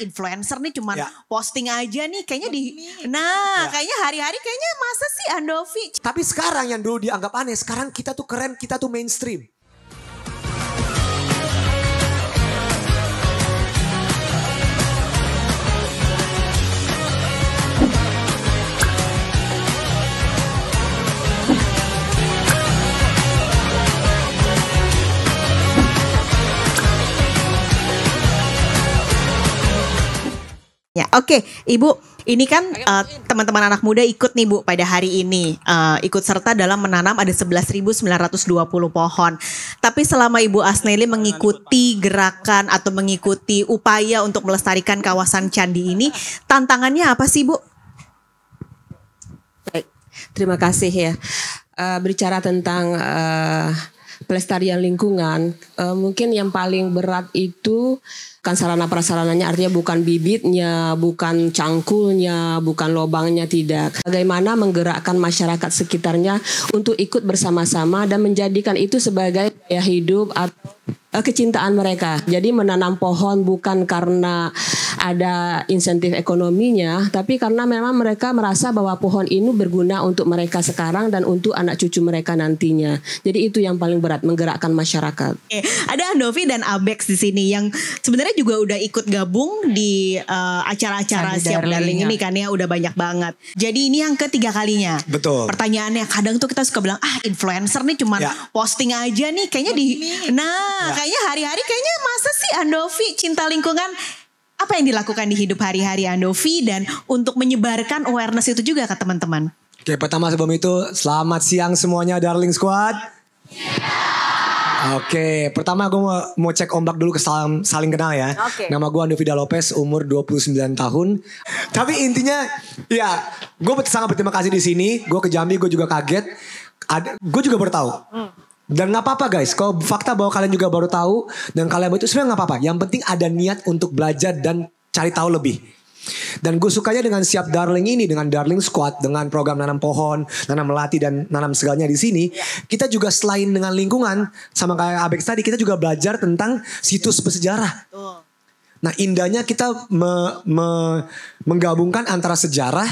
influencer nih cuman Ya. posting aja nih kayaknya kayaknya hari-hari kayaknya masa sih Andovi. Tapi sekarang yang dulu dianggap aneh, sekarang kita tuh keren, kita tuh mainstream. Ya, oke, Ibu, ini kan teman-teman anak muda ikut nih Bu pada hari ini, ikut serta dalam menanam ada 11.920 pohon. Tapi selama Ibu Asneli mengikuti gerakan atau mengikuti upaya untuk melestarikan kawasan candi ini, tantangannya apa sih Bu? Baik, terima kasih ya. Berbicara tentang pelestarian lingkungan, mungkin yang paling berat itu kan sarana prasarananya, artinya bukan bibitnya, bukan cangkulnya, bukan lobangnya, tidak. Bagaimana menggerakkan masyarakat sekitarnya untuk ikut bersama-sama dan menjadikan itu sebagai gaya hidup atau kecintaan mereka. Jadi menanam pohon bukan karena ada insentif ekonominya, tapi karena memang mereka merasa bahwa pohon ini berguna untuk mereka sekarang dan untuk anak cucu mereka nantinya. Jadi itu yang paling berat, menggerakkan masyarakat. Ada Andovi dan Abex di sini yang sebenarnya juga udah ikut gabung di acara-acara Siap Darling ini kan ya, udah banyak banget. Jadi ini yang ketiga kalinya. Betul. Pertanyaannya kadang tuh kita suka bilang influencer nih cuman posting aja nih kayaknya kayaknya hari-hari kayaknya masa sih Andovi cinta lingkungan. Apa yang dilakukan di hidup hari-hari Andovi dan untuk menyebarkan awareness itu juga ke teman-teman? Oke, pertama sebelum itu selamat siang semuanya Darling Squad. Oke, pertama gue mau cek ombak dulu ke saling kenal ya. Nama gue Andovida Lopez, umur 29 tahun. Tapi intinya ya gue sangat berterima kasih di sini. Gue ke Jambi, gue juga kaget. Gue juga baru tahu. Dan gak apa-apa guys, kalau fakta bahwa kalian juga baru tahu dan kalian itu sebenarnya gak apa-apa. Yang penting ada niat untuk belajar dan cari tahu lebih. Dan gue sukanya dengan Siap Darling ini, dengan Darling Squad, dengan program nanam pohon, nanam melati dan nanam segalanya di sini. Kita juga selain dengan lingkungan, sama kayak Abex tadi, kita juga belajar tentang situs bersejarah. Nah indahnya kita menggabungkan antara sejarah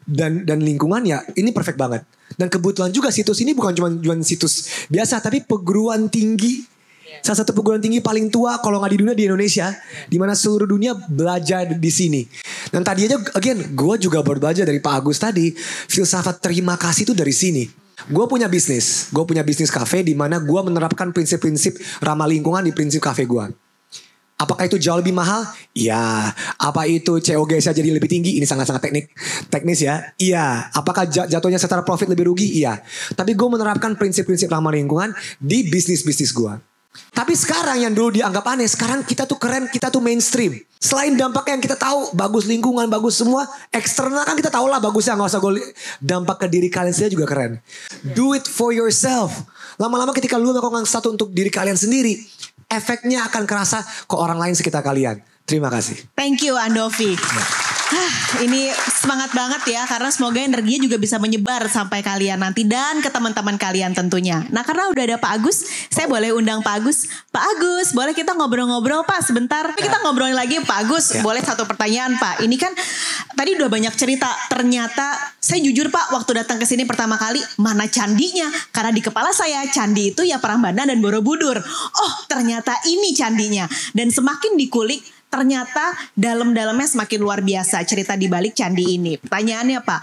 dan lingkungan ya, ini perfect banget. Dan kebetulan juga situs ini bukan cuma situs biasa, tapi perguruan tinggi. Salah satu perguruan tinggi paling tua kalau nggak di dunia di Indonesia. Di mana seluruh dunia belajar di sini. Dan tadi aja again gue juga baru belajar dari Pak Agus tadi. Filsafat terima kasih itu dari sini. Gue punya bisnis cafe di mana gue menerapkan prinsip-prinsip ramah lingkungan di prinsip cafe gue. Apakah itu jauh lebih mahal? Iya. Apa itu COG saya jadi lebih tinggi? Ini sangat-sangat teknis ya. Iya. Apakah jatuhnya secara profit lebih rugi? Iya. Tapi gue menerapkan prinsip-prinsip ramah lingkungan di bisnis-bisnis gue. Tapi sekarang yang dulu dianggap aneh, sekarang kita tuh keren, kita tuh mainstream. Selain dampak yang kita tahu, bagus lingkungan, bagus semua. Eksternal kan kita tahu lah bagusnya, gak usah gue dampak ke diri kalian sendiri juga keren. Do it for yourself. Lama-lama ketika lu melakukan sesuatu untuk diri kalian sendiri, efeknya akan kerasa ke orang lain sekitar kalian. Terima kasih. Thank you Andovi. Ini semangat banget ya, karena semoga energinya juga bisa menyebar sampai kalian nanti dan ke teman-teman kalian tentunya. Nah karena udah ada Pak Agus, saya boleh undang Pak Agus. Pak Agus, boleh kita ngobrol-ngobrol Pak sebentar. Kita ngobrolin lagi Pak Agus, boleh satu pertanyaan Pak. Ini kan tadi udah banyak cerita, ternyata saya jujur Pak waktu datang ke sini pertama kali, mana candinya? Karena di kepala saya candi itu ya Prambanan dan Borobudur. Oh ternyata ini candinya. Dan semakin dikulik, ternyata dalam-dalamnya semakin luar biasa cerita di balik candi ini. Pertanyaannya Pak,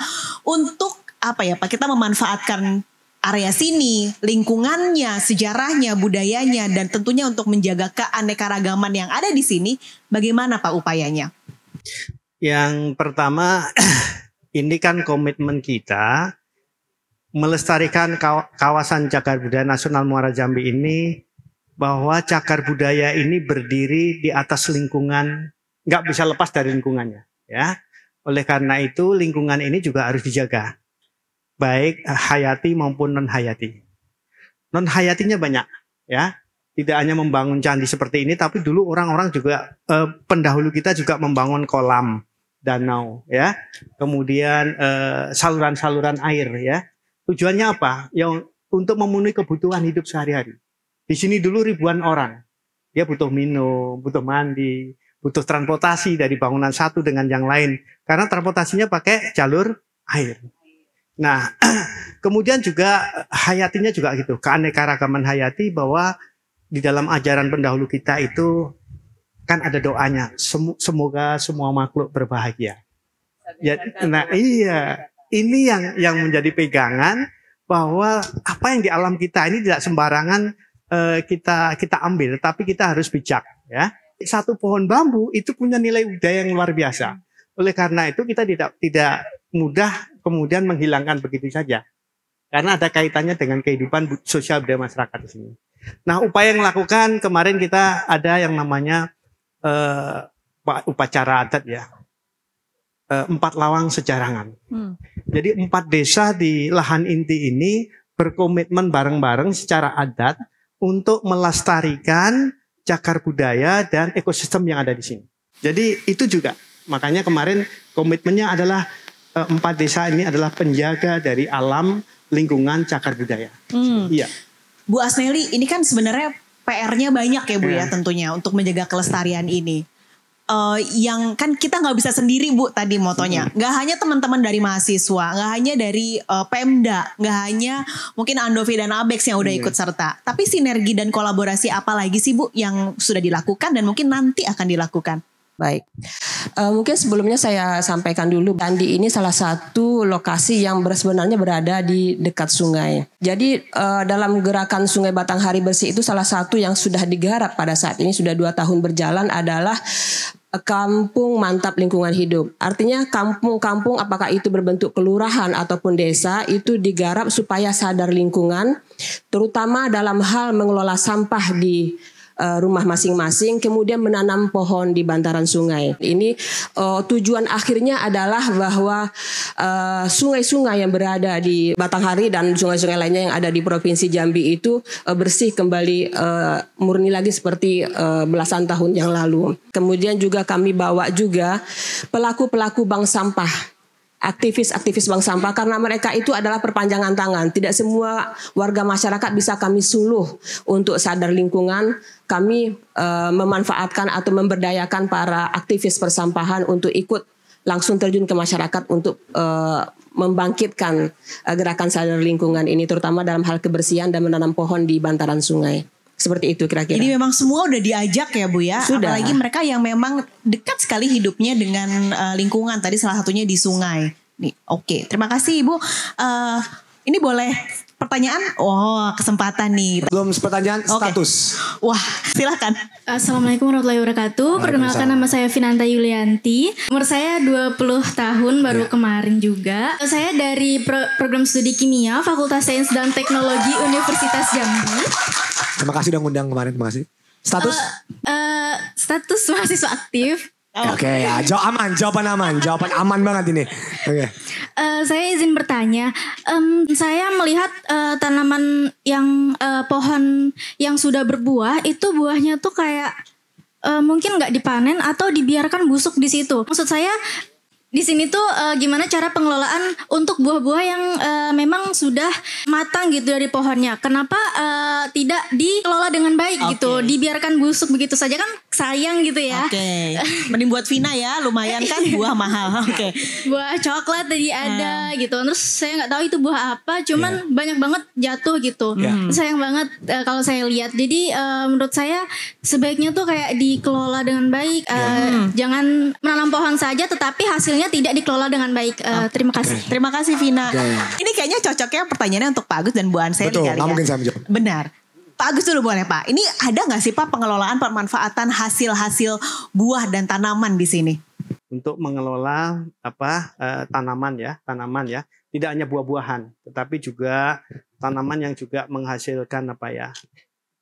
untuk apa ya Pak, kita memanfaatkan area sini, lingkungannya, sejarahnya, budayanya, dan tentunya untuk menjaga keanekaragaman yang ada di sini, bagaimana Pak upayanya? Yang pertama, ini kan komitmen kita melestarikan kawasan Cagar Budaya Nasional Muara Jambi ini, bahwa cagar budaya ini berdiri di atas lingkungan, nggak bisa lepas dari lingkungannya, ya. Oleh karena itu lingkungan ini juga harus dijaga, baik hayati maupun non hayati. Non hayatinya banyak, ya. Tidak hanya membangun candi seperti ini, tapi dulu orang-orang juga pendahulu kita juga membangun kolam, danau, ya. Kemudian saluran-saluran air, ya. Tujuannya apa? Yang untuk memenuhi kebutuhan hidup sehari-hari. Di sini dulu ribuan orang. Dia butuh minum, butuh mandi, butuh transportasi dari bangunan satu dengan yang lain karena transportasinya pakai jalur air. Nah, kemudian juga hayatinya juga gitu, keanekaragaman hayati bahwa di dalam ajaran pendahulu kita itu kan ada doanya, semoga semua makhluk berbahagia. Ya, nah iya, ini yang menjadi pegangan bahwa apa yang di alam kita ini tidak sembarangan kita ambil, tapi kita harus bijak, ya. Satu pohon bambu itu punya nilai budaya yang luar biasa. Oleh karena itu kita tidak mudah kemudian menghilangkan begitu saja. Karena ada kaitannya dengan kehidupan sosial budaya masyarakat di sini. Nah, upaya yang dilakukan kemarin kita ada yang namanya upacara adat ya. 4 lawang sejarangan. Jadi 4 desa di lahan inti ini berkomitmen bareng-bareng secara adat untuk melestarikan cagar budaya dan ekosistem yang ada di sini. Jadi itu juga makanya kemarin komitmennya adalah 4 desa ini adalah penjaga dari alam lingkungan cagar budaya. Iya. Bu Asneli, ini kan sebenarnya PR-nya banyak ya Bu ya tentunya untuk menjaga kelestarian ini. Yang kan kita nggak bisa sendiri Bu tadi motonya. Nggak hanya teman-teman dari mahasiswa, nggak hanya dari Pemda, nggak hanya mungkin Andovi dan Abex yang udah ikut serta. Tapi sinergi dan kolaborasi apa lagi sih Bu yang sudah dilakukan dan mungkin nanti akan dilakukan? Baik, mungkin sebelumnya saya sampaikan dulu, Candi ini salah satu lokasi yang sebenarnya berada di dekat sungai. Jadi dalam gerakan Sungai Batanghari Bersih itu salah satu yang sudah digarap pada saat ini sudah 2 tahun berjalan adalah Kampung Mantap Lingkungan Hidup. Artinya kampung-kampung apakah itu berbentuk kelurahan ataupun desa itu digarap supaya sadar lingkungan, terutama dalam hal mengelola sampah di rumah masing-masing, kemudian menanam pohon di bantaran sungai. Ini tujuan akhirnya adalah bahwa sungai-sungai yang berada di Batanghari dan sungai-sungai lainnya yang ada di Provinsi Jambi itu bersih kembali, murni lagi seperti belasan tahun yang lalu. Kemudian juga kami bawa juga pelaku-pelaku bank sampah, aktivis-aktivis bank sampah, karena mereka itu adalah perpanjangan tangan. Tidak semua warga masyarakat bisa kami suluh untuk sadar lingkungan. Kami memanfaatkan atau memberdayakan para aktivis persampahan untuk ikut langsung terjun ke masyarakat untuk membangkitkan gerakan sadar lingkungan ini, terutama dalam hal kebersihan dan menanam pohon di bantaran sungai. Seperti itu kira-kira. Jadi memang semua udah diajak ya Bu ya. Sudah. Apalagi mereka yang memang dekat sekali hidupnya dengan lingkungan. Tadi salah satunya di sungai. Nih, oke. Terima kasih Ibu. Ini boleh pertanyaan? Oh, kesempatan nih. Belum pertanyaan, status. Wah, silakan. Assalamualaikum warahmatullahi wabarakatuh. Perkenalkan, nama saya Vinanta Yulianti. Umur saya 20 tahun, baru kemarin juga. Saya dari program studi kimia Fakultas Sains dan Teknologi Universitas Jambi. Terima kasih udah ngundang kemarin, terima kasih. Status? Status mahasiswa aktif. Oke ya, jawaban aman banget ini. Oke. Saya izin bertanya, saya melihat tanaman yang pohon yang sudah berbuah itu buahnya tuh kayak mungkin nggak dipanen atau dibiarkan busuk di situ. Maksud saya di sini tuh gimana cara pengelolaan untuk buah-buah yang memang sudah matang gitu dari pohonnya. Kenapa tidak dikelola dengan baik gitu, dibiarkan busuk begitu saja, kan sayang gitu ya. Mending buat Vina ya, lumayan kan buah mahal. Buah coklat tadi ada gitu. Terus saya nggak tahu itu buah apa, cuman banyak banget jatuh gitu. Sayang banget kalau saya lihat. Jadi menurut saya sebaiknya tuh kayak dikelola dengan baik. Jangan menanam pohon saja tetapi hasilnya tidak dikelola dengan baik. Terima kasih. Terima kasih Vina. Ini kayaknya cocoknya pertanyaannya untuk Pak Agus dan Bu Anseli. Betul, kali ya. mungkin saya menjawab. Benar. Pak Agus dulu boleh Pak. Ini ada nggak sih Pak pengelolaan pemanfaatan hasil-hasil buah dan tanaman di sini? Untuk mengelola tanaman ya, tidak hanya buah-buahan, tetapi juga tanaman yang juga menghasilkan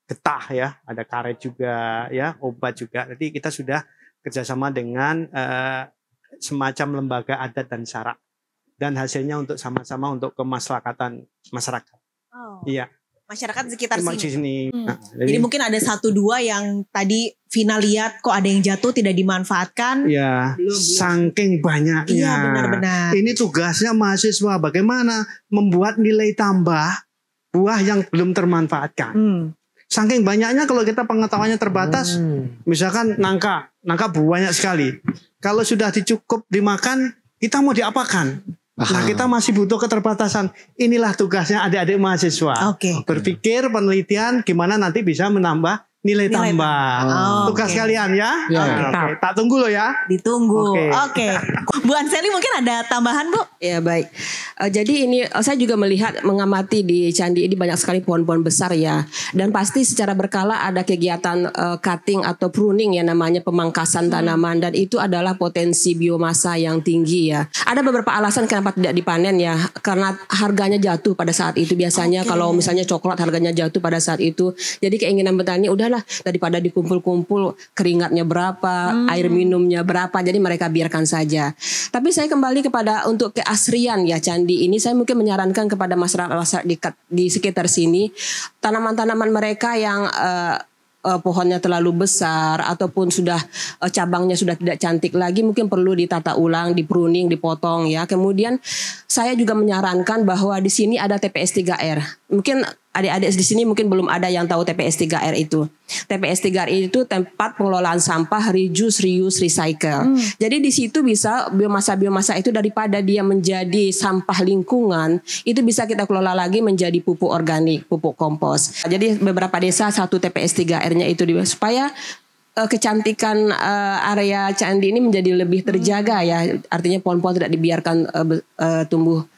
getah ya, ada karet juga ya, obat juga. Jadi kita sudah kerjasama dengan semacam lembaga adat dan syarak, dan hasilnya untuk sama-sama untuk kemaslahatan masyarakat. Iya. Masyarakat sekitar sini. Nah, jadi mungkin ada 1-2 yang tadi Vina lihat kok ada yang jatuh tidak dimanfaatkan. Ya, saking banyaknya. Iya, benar-benar. Ini tugasnya mahasiswa, bagaimana membuat nilai tambah buah yang belum termanfaatkan. Saking banyaknya kalau kita pengetahuannya terbatas, misalkan nangka banyak sekali. Kalau sudah dicukup dimakan, kita mau diapakan? Nah, kita masih butuh keterbatasan. Inilah tugasnya adik-adik mahasiswa. Berpikir penelitian gimana nanti bisa menambah nilai tambah. Tugas kalian ya. Oke. Tak tunggu loh ya. Ditunggu. Oke. Bu Anseli mungkin ada tambahan, Bu? Ya baik. Jadi ini saya juga melihat mengamati di candi ini banyak sekali pohon-pohon besar ya. Dan pasti secara berkala ada kegiatan cutting atau pruning ya, namanya pemangkasan tanaman, dan itu adalah potensi biomasa yang tinggi ya. Ada beberapa alasan kenapa tidak dipanen ya. Karena harganya jatuh pada saat itu biasanya. Kalau misalnya coklat harganya jatuh pada saat itu. Jadi keinginan petani udahlah daripada dikumpul-kumpul keringatnya berapa, air minumnya berapa, jadi mereka biarkan saja. Tapi saya kembali kepada untuk keasrian ya candi ini, saya mungkin menyarankan kepada masyarakat di sekitar sini, tanaman-tanaman mereka yang pohonnya terlalu besar ataupun sudah cabangnya sudah tidak cantik lagi, mungkin perlu ditata ulang, dipruning, dipotong ya. Kemudian saya juga menyarankan bahwa di sini ada TPS 3R. Mungkin adik-adik di sini mungkin belum ada yang tahu TPS 3R itu. TPS 3R itu tempat pengelolaan sampah reduce, reuse, recycle. Jadi di situ bisa biomasa itu daripada dia menjadi sampah lingkungan, itu bisa kita kelola lagi menjadi pupuk organik, pupuk kompos. Jadi beberapa desa satu TPS 3R-nya itu supaya kecantikan area candi ini menjadi lebih terjaga ya. Artinya pohon-pohon tidak dibiarkan tumbuh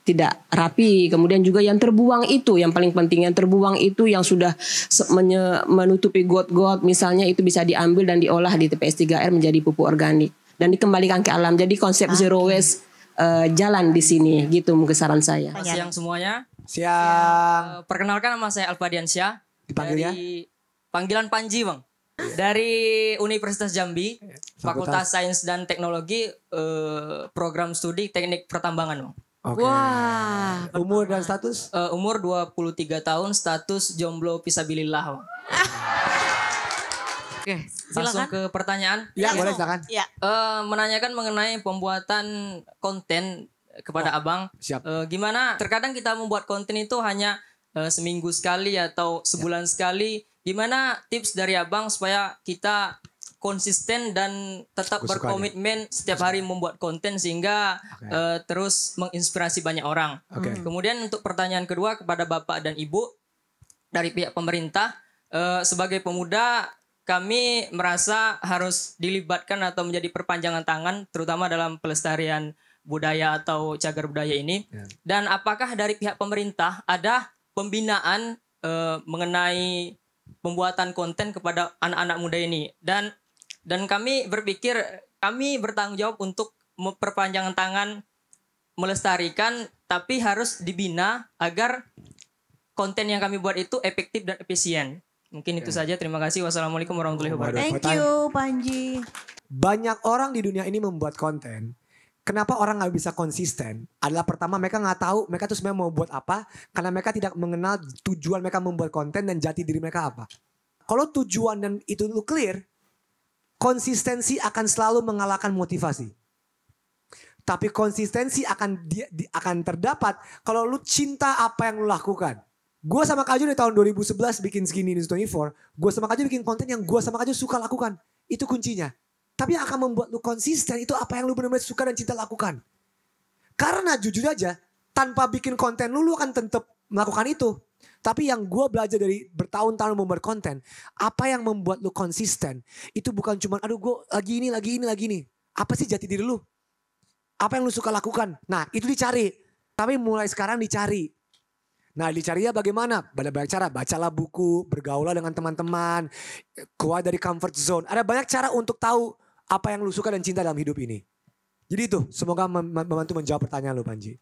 tidak rapi. Kemudian juga yang terbuang itu, yang paling penting yang terbuang itu yang sudah menutupi got-got misalnya, itu bisa diambil dan diolah di TPS 3R menjadi pupuk organik dan dikembalikan ke alam. Jadi konsep zero waste jalan di sini gitu mungkin saran saya. Siang semuanya. Siang. Perkenalkan, nama saya Alfadiansyah. Dipanggilnya? Dari panggilan Panji, Bang. Dari Universitas Jambi, Fakultas Sains dan Teknologi, program studi Teknik Pertambangan, Bang. Wah. Umur dan status? Umur 23 tahun, status jomblo fisabilillah, Bang. Oke, Langsung silakan. ke pertanyaan. Ya, boleh silakan. Ya. Menanyakan mengenai pembuatan konten kepada Abang. Siap. Gimana terkadang kita membuat konten itu hanya seminggu sekali atau sebulan sekali. Gimana tips dari Abang supaya kita konsisten dan tetap berkomitmen setiap hari membuat konten sehingga terus menginspirasi banyak orang. Kemudian untuk pertanyaan kedua kepada Bapak dan Ibu dari pihak pemerintah, sebagai pemuda kami merasa harus dilibatkan atau menjadi perpanjangan tangan terutama dalam pelestarian budaya atau cagar budaya ini. Dan apakah dari pihak pemerintah ada pembinaan mengenai pembuatan konten kepada anak-anak muda ini, dan kami berpikir kami bertanggung jawab untuk perpanjangan tangan melestarikan, tapi harus dibina agar konten yang kami buat itu efektif dan efisien. Mungkin itu saja. Terima kasih. Wassalamualaikum warahmatullahi wabarakatuh. Thank you, Panji. Banyak orang di dunia ini membuat konten. Kenapa orang nggak bisa konsisten? Adalah pertama, mereka nggak tahu mereka tuh sebenarnya mau buat apa, karena mereka tidak mengenal tujuan mereka membuat konten dan jati diri mereka apa. Kalau tujuan dan itu lu clear, konsistensi akan selalu mengalahkan motivasi. Tapi konsistensi akan terdapat kalau lu cinta apa yang lu lakukan. Gue sama Kak Jo di tahun 2011 bikin Skinny News 24, gue sama Kak Jo bikin konten yang gue sama Kak Jo suka lakukan. Itu kuncinya. Tapi yang akan membuat lu konsisten itu apa yang lu benar-benar suka dan cinta lakukan. Karena jujur aja, tanpa bikin konten lu akan tetap melakukan itu. Tapi yang gue belajar dari bertahun-tahun membuat konten, apa yang membuat lu konsisten, itu bukan cuma aduh gue lagi ini. Apa sih jati diri lu? Apa yang lu suka lakukan? Nah itu dicari. Tapi mulai sekarang dicari. Nah dicarinya bagaimana? Banyak cara. Bacalah buku, bergaulah dengan teman-teman, keluar dari comfort zone. Ada banyak cara untuk tahu apa yang lu suka dan cinta dalam hidup ini. Jadi itu, semoga membantu menjawab pertanyaan lu, Panji.